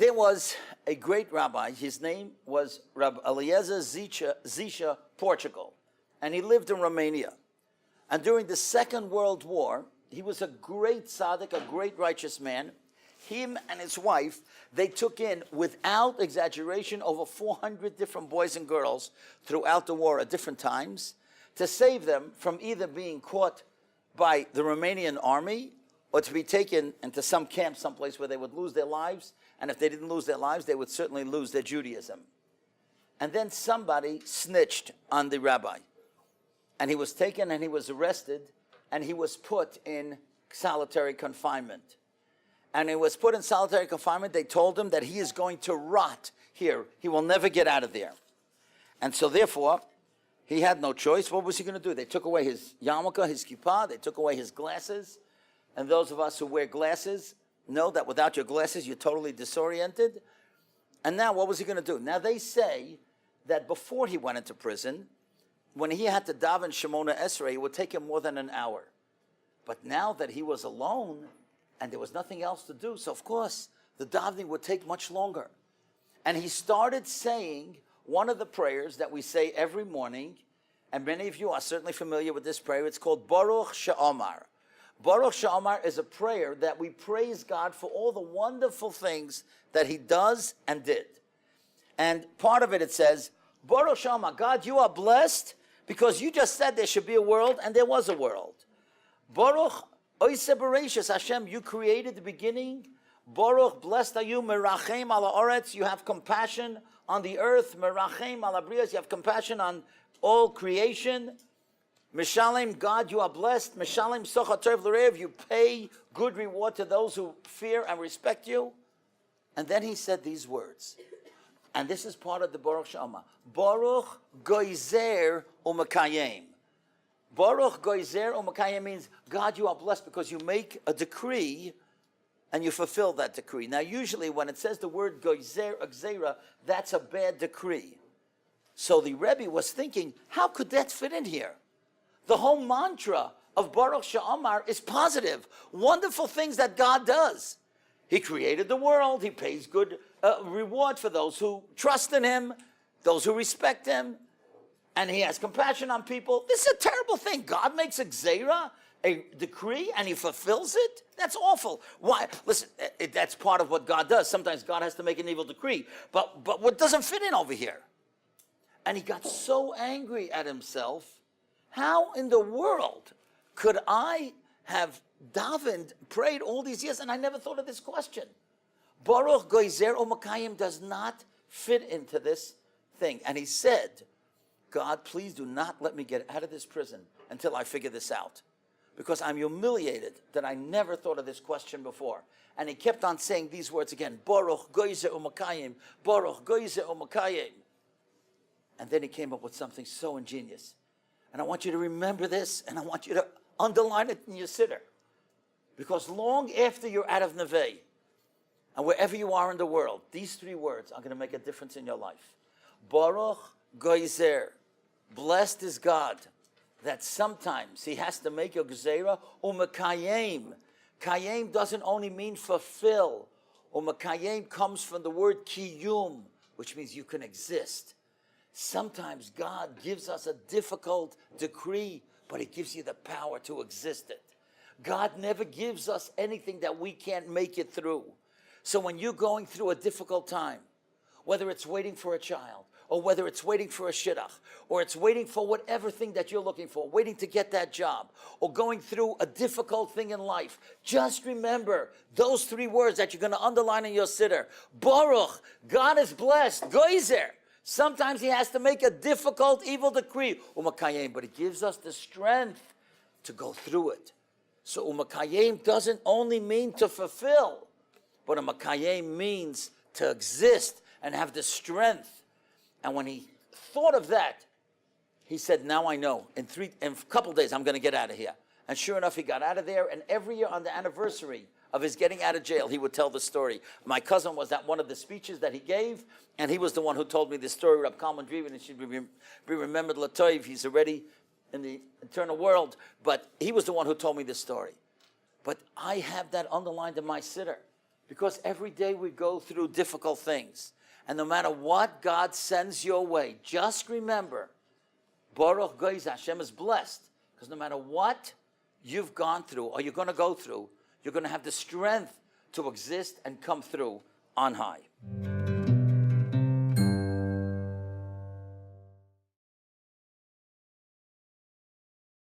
There was a great rabbi. His name was Rabbi Eliezer Zisha, Portugal. And he lived in Romania. And during the Second World War, he was a great tzaddik, a great righteous man. Him and his wife, they took in, without exaggeration, over 400 different boys and girls throughout the war at different times to save them from either being caught by the Romanian army or to be taken into some camp someplace where they would lose their lives. And if they didn't lose their lives, they would certainly lose their Judaism. And then somebody snitched on the rabbi. And he was taken and he was arrested and he was put in solitary confinement. And he was put in solitary confinement. They told him that he is going to rot here. He will never get out of there. And so therefore, he had no choice. What was he going to do? They took away his yarmulke, his kippah. They took away his glasses. And those of us who wear glasses know that without your glasses, you're totally disoriented. And now what was he going to do? Now they say that before he went into prison, when he had to daven Shemona Esrei, it would take him more than an hour. But now that he was alone and there was nothing else to do, so of course the davening would take much longer. And he started saying one of the prayers that we say every morning, and many of you are certainly familiar with this prayer. It's called Baruch She'amar. Baruch She'amar is a prayer that we praise God for all the wonderful things that he does and did. And part of it, it says, Baruch She'amar, God, you are blessed because you just said there should be a world, and there was a world. Baruch Oiseh Bereshis, Hashem, you created the beginning. Baruch, blessed are you, Merachem ala Oretz, you have compassion on the earth. Merachem ala Brias, you have compassion on all creation. Mishalem, God, you are blessed. Mishalem Socha Tov L'Rev, you pay good reward to those who fear and respect you. And then he said these words. And this is part of the Baruch She'amar. Baruch Goizer U'Mekayem. Baruch Goizer U'Mekayem means, God, you are blessed because you make a decree and you fulfill that decree. Now, usually when it says the word Goizer, Gzeira, that's a bad decree. So the Rebbe was thinking, how could that fit in here? The whole mantra of Baruch She'amar is positive, wonderful things that God does. He created the world. He pays good reward for those who trust in him, those who respect him, and he has compassion on people. This is a terrible thing. God makes a gzeira, a decree, and he fulfills it? That's awful. Why? Listen, that's part of what God does. Sometimes God has to make an evil decree, but what doesn't fit in over here? And he got so angry at himself. How in the world could I have davened, prayed all these years, and I never thought of this question? Baruch Goizer U'Mekayem does not fit into this thing. And he said, God, please do not let me get out of this prison until I figure this out, because I'm humiliated that I never thought of this question before. And he kept on saying these words again, Baruch Goizer U'Mekayem, Baruch Goizer U'Mekayem. And then he came up with something so ingenious. And I want you to remember this, and I want you to underline it in your siddur. Because long after you're out of Neve, and wherever you are in the world, these three words are going to make a difference in your life. Baruch Goizer, blessed is God, that sometimes he has to make a gzeira. U'Mekayem, Kayem doesn't only mean fulfill. U'Mekayem comes from the word kiyum, which means you can exist. Sometimes God gives us a difficult decree, but he gives you the power to exist it. God never gives us anything that we can't make it through. So when you're going through a difficult time, whether it's waiting for a child, or whether it's waiting for a shidduch, or it's waiting for whatever thing that you're looking for, waiting to get that job, or going through a difficult thing in life, just remember those three words that you're going to underline in your siddur. Baruch, God is blessed. Goizer, sometimes he has to make a difficult, evil decree. U'Mekayem, but he gives us the strength to go through it. So U'Mekayem doesn't only mean to fulfill, but U'Mekayem means to exist and have the strength. And when he thought of that, he said, now I know. In a couple days, I'm going to get out of here. And sure enough, he got out of there. And every year on the anniversary of his getting out of jail, he would tell the story. My cousin was at one of the speeches that he gave, and he was the one who told me the story. Rabbi Kalman Driven, and should be remembered Latoiv. He's already in the eternal world, but he was the one who told me this story. But I have that underlined in my siddur, Because every day we go through difficult things. And no matter what God sends your way, just remember, Baruch Goiz, Hashem is blessed. Because no matter what you've gone through or you're going to go through, you're going to have the strength to exist and come through on high.